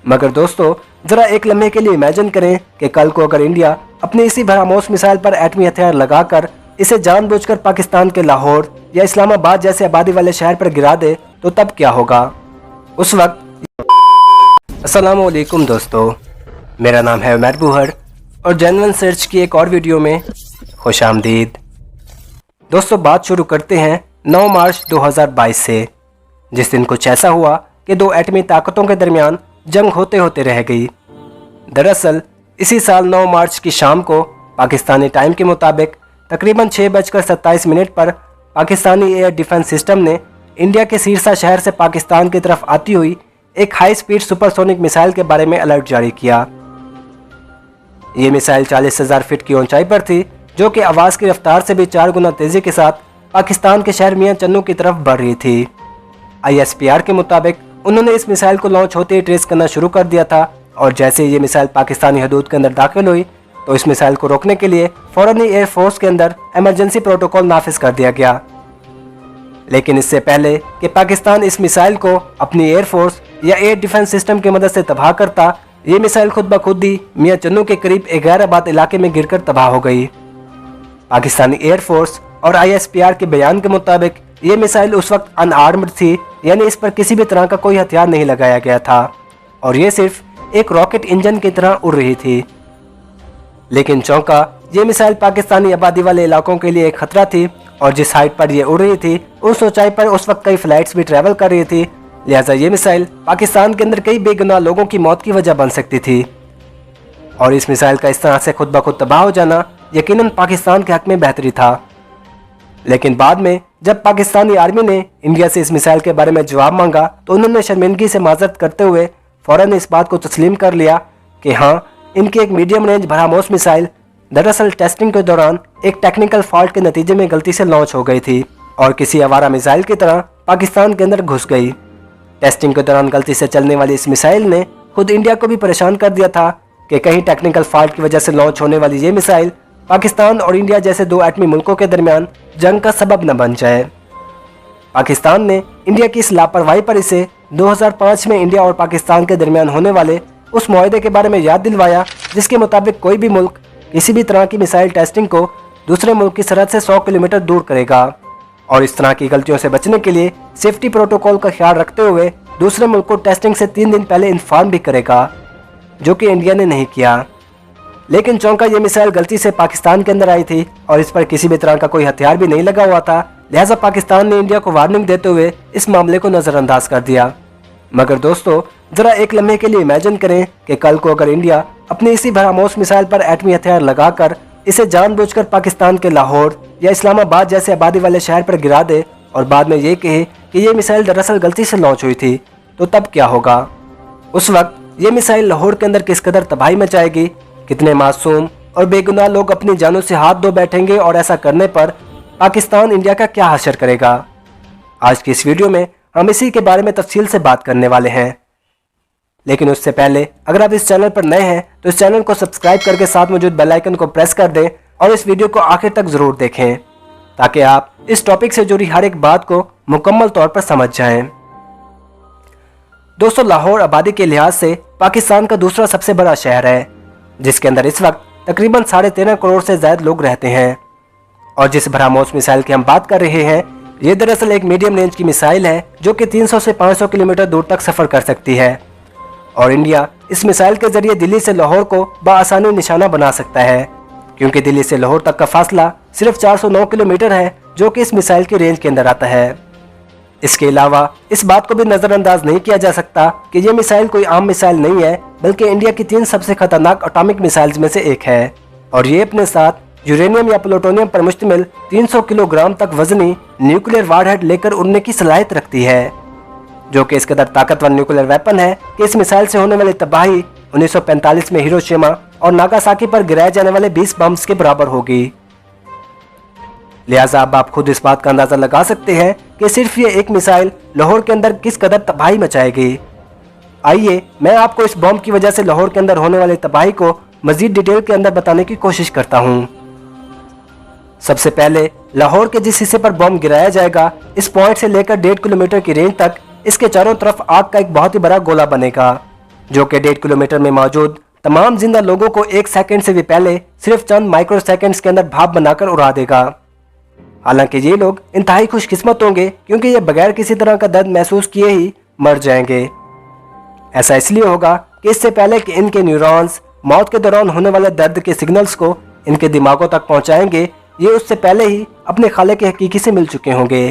मगर दोस्तों जरा एक लम्हे के लिए इमेजिन करें कि कल को अगर इंडिया अपनी इसी भरामोश मिसाइल पर एटमी हथियार लगाकर इसे जानबूझकर पाकिस्तान के लाहौर या इस्लामाबाद जैसे आबादी वाले शहर पर गिरा दे तो तब क्या होगा उस वक्त। अस्सलाम वालेकुम दोस्तों, मेरा नाम है उमर बुहर और जेन्युइन सर्च की एक और वीडियो में खुश आमदीद। दोस्तों बात शुरू करते हैं 9 मार्च 2022 से, जिस दिन कुछ ऐसा हुआ कि दो एटमी ताकतों के दरमियान जंग होते होते रह गई। दरअसल इसी साल 9 मार्च की शाम को पाकिस्तानी टाइम के मुताबिक तकरीबन 6:27 पर पाकिस्तानी एयर डिफेंस सिस्टम ने इंडिया के सिरसा शहर से पाकिस्तान की तरफ आती हुई एक हाई स्पीड सुपरसोनिक मिसाइल के बारे में अलर्ट जारी किया। ये मिसाइल 40,000 फीट की ऊंचाई पर थी, जो कि आवाज़ की रफ्तार से भी 4 गुना तेज़ी के साथ पाकिस्तान के शहर मियां चन्नू की तरफ बढ़ रही थी। ISPR के मुताबिक उन्होंने इस मिसाइल को लॉन्च होते ही ट्रेस करना शुरू कर दिया था और जैसे ही ये मिसाइल पाकिस्तानी हदूद के अंदर दाखिल हुई तो इस मिसाइल को रोकने के लिए फौरन ही एयर फोर्स के अंदर इमरजेंसी प्रोटोकॉल नाफिज कर दिया गया। लेकिन इससे पहले कि पाकिस्तान इस मिसाइल को अपनी एयर फोर्स या एयर डिफेंस सिस्टम की मदद से तबाह करता, ये मिसाइल खुद ब खुद ही मियां चन्नू के करीब एक गैर आबाद इलाके में गिरकर तबाह हो गई। पाकिस्तानी एयर फोर्स और ISPR के बयान के मुताबिक ये मिसाइल उस वक्त अनआर्म्ड थी, यानी इस पर किसी भी तरह का कोई हथियार नहीं लगाया गया था और ये सिर्फ एक रॉकेट इंजन की तरह उड़ रही थी। लेकिन चौंका, ये मिसाइल पाकिस्तानी आबादी वाले इलाकों के लिए एक खतरा थी और जिस हाइट पर ये उड़ रही थी उस ऊंचाई पर उस वक्त कई फ्लाइट्स भी ट्रैवल कर रही थी, लिहाजा ये मिसाइल पाकिस्तान के अंदर कई बेगुनाह लोगों की मौत की वजह बन सकती थी। और इस मिसाइल का इस तरह से खुद ब खुद तबाह हो जाना यकीनन पाकिस्तान के हक में बेहतरी था। लेकिन बाद में जब पाकिस्तानी आर्मी ने इंडिया से इस मिसाइल के बारे में जवाब मांगा तो उन्होंने शर्मिंदगी से माजरत करते हुए फौरन इस बात को तस्लीम कर लिया कि हाँ, इनकी एक मीडियम रेंज भरामोश मिसाइल दरअसल टेस्टिंग के दौरान एक टेक्निकल फॉल्ट के नतीजे में गलती से लॉन्च हो गई थी और किसी आवारा मिसाइल की तरह पाकिस्तान के अंदर घुस गई। टेस्टिंग के दौरान गलती से चलने वाली इस मिसाइल ने खुद इंडिया को भी परेशान कर दिया था कि कहीं टेक्निकल फॉल्ट की वजह से लॉन्च होने वाली ये मिसाइल पाकिस्तान और इंडिया जैसे दो एटमी मुल्कों के दरमियान जंग का सबब न बन जाए। पाकिस्तान ने इंडिया की इस लापरवाही पर इसे 2005 में इंडिया और पाकिस्तान के दरमियान होने वाले उस मुआहदे के बारे में याद दिलवाया, जिसके मुताबिक कोई भी मुल्क किसी भी तरह की मिसाइल टेस्टिंग को दूसरे मुल्क की सरहद से 100 किलोमीटर दूर करेगा और इस तरह की गलतियों से बचने के लिए सेफ्टी प्रोटोकॉल का ख्याल रखते हुए दूसरे मुल्क को टेस्टिंग से 3 दिन पहले इन्फॉर्म भी करेगा, जो कि इंडिया ने नहीं किया। लेकिन चौंका, ये मिसाइल गलती से पाकिस्तान के अंदर आई थी और इस पर किसी भी तरह का कोई हथियार भी नहीं लगा हुआ था, लिहाजा पाकिस्तान ने इंडिया को वार्निंग देते हुए इस मामले को नज़रअंदाज कर दिया। मगर दोस्तों जरा एक लम्हे के लिए इमेजिन करें कि कल को अगर इंडिया अपनी इसी भरामोश मिसाइल पर एटमी हथियार लगाकर इसे जानबूझकर पाकिस्तान के लाहौर या इस्लामाबाद जैसे आबादी वाले शहर पर गिरा दे और बाद में ये कहे कि ये मिसाइल दरअसल गलती से लॉन्च हुई थी, तो तब क्या होगा। उस वक्त ये मिसाइल लाहौर के अंदर किस कदर तबाही मचाएगी, कितने मासूम और बेगुनाह लोग अपनी जानों से हाथ धो बैठेंगे और ऐसा करने पर पाकिस्तान इंडिया का क्या हशर करेगा। आज की इस वीडियो में हम इसी के बारे में तफसील से बात करने वाले हैं। लेकिन उससे पहले अगर आप इस चैनल पर नए हैं तो इस चैनल को सब्सक्राइब करके साथ मौजूद बेल आइकन को प्रेस कर दें और इस वीडियो को आखिर तक ज़रूर देखें ताकि आप इस टॉपिक से जुड़ी हर एक बात को मुकम्मल तौर पर समझ जाएं। दोस्तों लाहौर आबादी के लिहाज से पाकिस्तान का दूसरा सबसे बड़ा शहर है, जिसके अंदर इस वक्त तकरीबन 13.5 करोड़ से ज़्यादा लोग रहते हैं और जिस भरामोश मिसाइल की हम बात कर रहे हैं ये दरअसल एक मीडियम रेंज की मिसाइल है जो कि 300 से 500 किलोमीटर दूर तक सफ़र कर सकती है और इंडिया इस मिसाइल के जरिए दिल्ली से लाहौर को बआसानी निशाना बना सकता है, क्योंकि दिल्ली से लाहौर तक का फासला सिर्फ 409 किलोमीटर है जो कि इस मिसाइल की रेंज के अंदर आता है। इसके अलावा इस बात को भी नज़रअंदाज नहीं किया जा सकता कि यह मिसाइल कोई आम मिसाइल नहीं है, बल्कि इंडिया की 3 सबसे खतरनाक एटॉमिक मिसाइल्स में से एक है और ये अपने साथ यूरेनियम या प्लूटोनियम पर मुश्तमिल 300 किलोग्राम तक वजनी न्यूक्लियर वारहेड लेकर उड़ने की सलाहियत रखती है, जो कि इस कदर ताकतवर न्यूक्लियर वेपन है कि इस मिसाइल से होने वाली तबाही 1945 में हिरोशिमा और नागासाकी पर गिराए जाने वाले 20 बम्स के बराबर होगी। लिहाजा अब आप खुद इस बात का अंदाजा लगा सकते हैं कि सिर्फ ये एक मिसाइल लाहौर के अंदर किस कदर तबाही मचाएगी। आइए मैं आपको इस बम की वजह से लाहौर के अंदर होने वाली तबाही को मजीद डिटेल के अंदर बताने की कोशिश करता हूँ। सबसे पहले लाहौर के जिस हिस्से पर बम गिराया जाएगा, इस पॉइंट से लेकर 1.5 किलोमीटर की रेंज तक इसके चारों तरफ आग का एक बहुत ही बड़ा गोला बनेगा जो कि 1.5 किलोमीटर में मौजूद तमाम जिंदा लोगों को 1 सेकंड से भी पहले सिर्फ चंद माइक्रो सेकंड्स के अंदर भाप बनाकर उड़ा देगा। हालांकि ये लोग इंतहाई खुशकिस्मत होंगे क्योंकि ये बगैर किसी तरह का दर्द महसूस किए ही मर जाएंगे। ऐसा इसलिए होगा कि इससे पहले कि इनके न्यूरॉन्स मौत के दौरान होने वाले दर्द के सिग्नल्स को इनके दिमागों तक पहुंचाएंगे, ये उससे पहले ही अपने खाले के हकीकी से मिल चुके होंगे।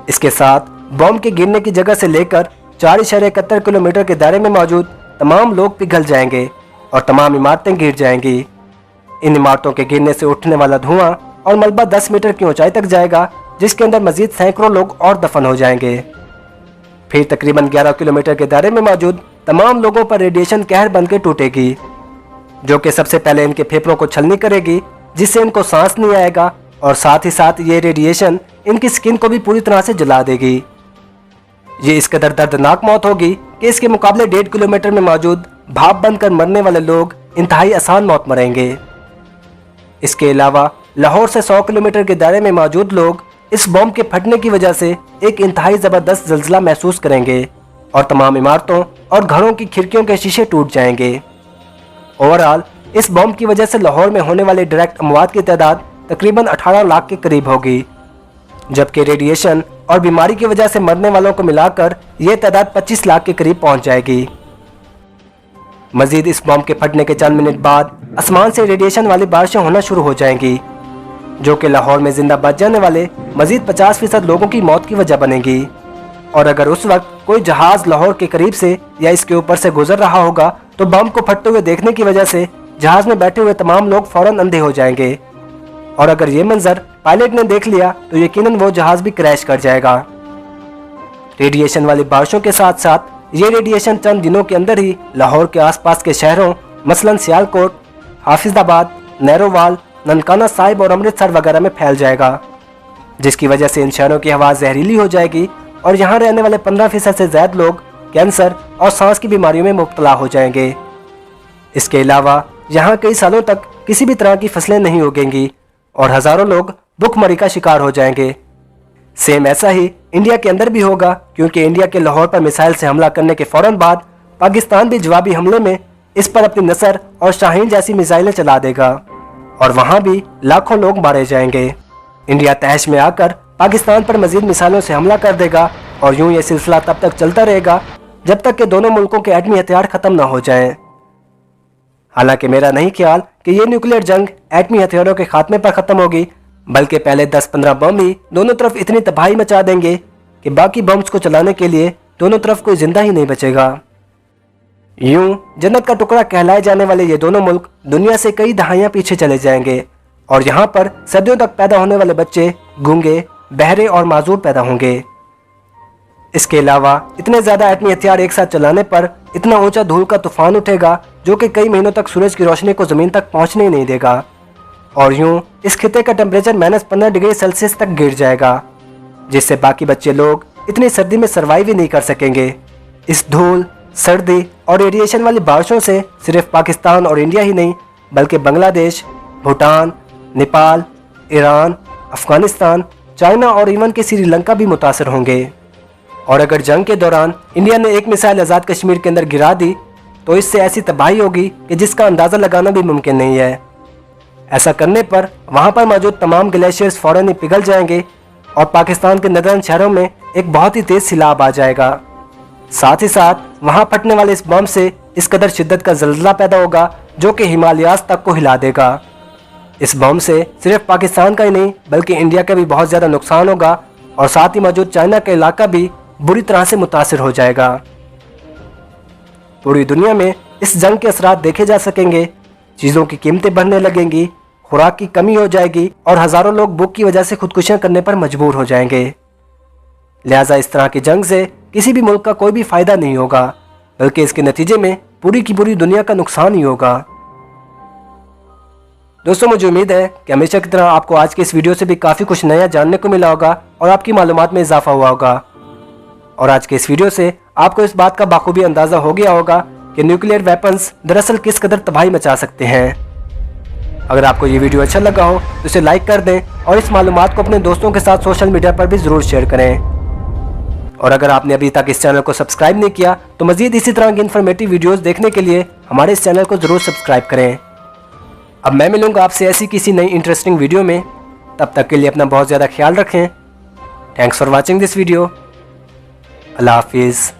इसके साथ बम के गिरने की जगह से लेकर 4.71 किलोमीटर के दायरे में मौजूद तमाम लोग पिघल जाएंगे और तमाम इमारतें गिर जाएंगी। इन इमारतों के गिरने से उठने वाला धुआं और मलबा 10 मीटर की ऊंचाई तक जाएगा, जिसके अंदर मजीद सैकड़ों लोग और दफन हो जाएंगे। फिर तकरीबन 11 किलोमीटर के दायरे में मौजूद तमाम लोगों पर रेडिएशन कहर बनकर टूटेगी, जो कि सबसे पहले इनके फेफड़ों को छलनी करेगी, जिससे इनको सांस नहीं आएगा और साथ ही साथ ये रेडिएशन इनकी स्किन को भी पूरी तरह से जला देगी। ये इस कदर दर्दनाक मौत होगी कि इसके मुकाबले 1.5 किलोमीटर में मौजूद भाप बनकर मरने वाले लोग इंतहाई आसान मौत मरेंगे। इसके अलावा लाहौर से 100 किलोमीटर के दायरे में मौजूद लोग इस बम के फटने की वजह से एक इंतहाई जबरदस्त जल्जला महसूस करेंगे और तमाम इमारतों और घरों की खिड़कियों के शीशे टूट जाएंगे। ओवरऑल इस बम की वजह से लाहौर में होने वाले डायरेक्ट अमवात की तादाद तकरीबन 18 लाख के करीब होगी, जबकि रेडिएशन और बीमारी की वजह से मरने वालों को मिलाकर यह तादाद 25 लाख के करीब पहुंच जाएगी। मजीद इस बम के फटने के चंद मिनट बाद आसमान से रेडिएशन वाली बारिशें होना शुरू हो जाएंगी, जो कि लाहौर में जिंदा बच जाने वाले मजीद 50% लोगों की मौत की वजह बनेगी। और अगर उस वक्त कोई जहाज लाहौर के करीब से या इसके ऊपर से गुजर रहा होगा तो बम को फटते हुए देखने की वजह से जहाज में बैठे हुए तमाम लोग फौरन अंधे हो जाएंगे, और अगर ये मंजर पायलट ने देख लिया तो यकीनन वो जहाज भी क्रैश कर जाएगा। रेडिएशन वाली बारिशों के साथ साथ ये रेडिएशन चंद दिनों के अंदर ही लाहौर के आसपास के शहरों मसलन सियालकोट, हाफिजाबाद, नैरोवाल, ननकाना साहिब और अमृतसर वगैरह में फैल जाएगा, जिसकी वजह से इन शहरों की हवा जहरीली हो जाएगी और यहाँ रहने वाले 15% से ज्यादा लोग कैंसर और सांस की बीमारियों में मुब्तला हो जाएंगे। इसके अलावा यहाँ कई सालों तक किसी भी तरह की फसलें नहीं उगेंगी और हजारों लोग भूखमरी का शिकार हो जाएंगे। सेम ऐसा ही इंडिया के अंदर भी होगा, क्योंकि इंडिया के लाहौर पर मिसाइल से हमला करने के फौरन बाद पाकिस्तान भी जवाबी हमले में इस पर अपनी नसर और शाहीन जैसी मिसाइलें चला देगा और वहाँ भी लाखों लोग मारे जाएंगे। इंडिया तहश में आकर पाकिस्तान पर मजीद मिसाइलों से हमला कर देगा और यूं ये सिलसिला तब तक चलता रहेगा जब तक कि दोनों मुल्कों के एटमी हथियार खत्म न हो जाएं। हालांकि मेरा नहीं ख्याल कि ये न्यूक्लियर जंग एटमी हथियारों के खात्मे पर खत्म होगी, बल्कि पहले 10-15 बम ही दोनों तरफ इतनी तबाही मचा देंगे कि बाकी बम्स को चलाने के लिए दोनों तरफ कोई जिंदा ही नहीं बचेगा। यूं जन्नत का टुकड़ा कहलाए जाने वाले ये दोनों मुल्क दुनिया से कई दहाइयां पीछे चले जाएंगे और यहाँ पर सदियों तक पैदा होने वाले बच्चे गूंगे, बहरे और माजूर पैदा होंगे। इसके अलावा इतने ज्यादा एटमी हथियार एक साथ चलाने पर इतना ऊंचा धूल का तूफान उठेगा जो कि कई महीनों तक सूरज की रोशनी को जमीन तक पहुंचने ही नहीं देगा और यूं इस खिते का टेम्परेचर -15 डिग्री सेल्सियस तक गिर जाएगा, जिससे बाकी बच्चे लोग इतनी सर्दी में सर्वाइव ही नहीं कर सकेंगे। इस धूल, सर्दी और रेडिएशन वाली बारिशों से सिर्फ पाकिस्तान और इंडिया ही नहीं बल्कि बांग्लादेश, भूटान, नेपाल, ईरान, अफगानिस्तान, चाइना और इवन के श्रीलंका भी मुतासर होंगे। और अगर जंग के दौरान इंडिया ने एक मिसाइल आज़ाद कश्मीर के अंदर गिरा दी तो इससे ऐसी तबाही होगी कि जिसका अंदाज़ा लगाना भी मुमकिन नहीं है। ऐसा करने पर वहाँ पर मौजूद तमाम ग्लेशियर्स फौरन ही पिघल जाएंगे और पाकिस्तान के नदरन शहरों में एक बहुत ही तेज़ सैलाब आ जाएगा। साथ ही साथ वहाँ फटने वाले इस बम से इस कदर शिद्दत का जल्जला पैदा होगा जो कि हिमालयास तक को हिला देगा। इस बम से सिर्फ पाकिस्तान का ही नहीं बल्कि इंडिया का भी बहुत ज़्यादा नुकसान होगा और साथ ही मौजूद चाइना का इलाका भी बुरी तरह से मुतासिर हो जाएगा। पूरी दुनिया में इस जंग के असरात देखे जा सकेंगे, चीज़ों की कीमतें बढ़ने लगेंगी, खुराक की कमी हो जाएगी और हज़ारों लोग भूख की वजह से खुदकुशियां करने पर मजबूर हो जाएंगे। लिहाजा इस तरह की जंग से किसी भी मुल्क का कोई भी फ़ायदा नहीं होगा बल्कि इसके नतीजे में पूरी की पूरी दुनिया का नुकसान ही होगा। दोस्तों, मुझे उम्मीद है कि हमेशा की तरह आपको आज के इस वीडियो से भी काफ़ी कुछ नया जानने को मिला होगा और आपकी मालूमात में इजाफा हुआ होगा। और आज के इस वीडियो से आपको इस बात का बाखूबी अंदाज़ा हो गया होगा कि न्यूक्लियर वेपन्स दरअसल किस कदर तबाही मचा सकते हैं। अगर आपको ये वीडियो अच्छा लगा हो तो इसे लाइक कर दें और इस मालूमात को अपने दोस्तों के साथ सोशल मीडिया पर भी ज़रूर शेयर करें। और अगर आपने अभी तक इस चैनल को सब्सक्राइब नहीं किया तो मज़ीद इसी तरह की इन्फॉर्मेटिव वीडियोस देखने के लिए हमारे इस चैनल को ज़रूर सब्सक्राइब करें। अब मैं मिलूँगा आपसे ऐसी किसी नई इंटरेस्टिंग वीडियो में। तब तक के लिए अपना बहुत ज़्यादा ख्याल रखें। Thanks for watching this video. Allah हाफिज़।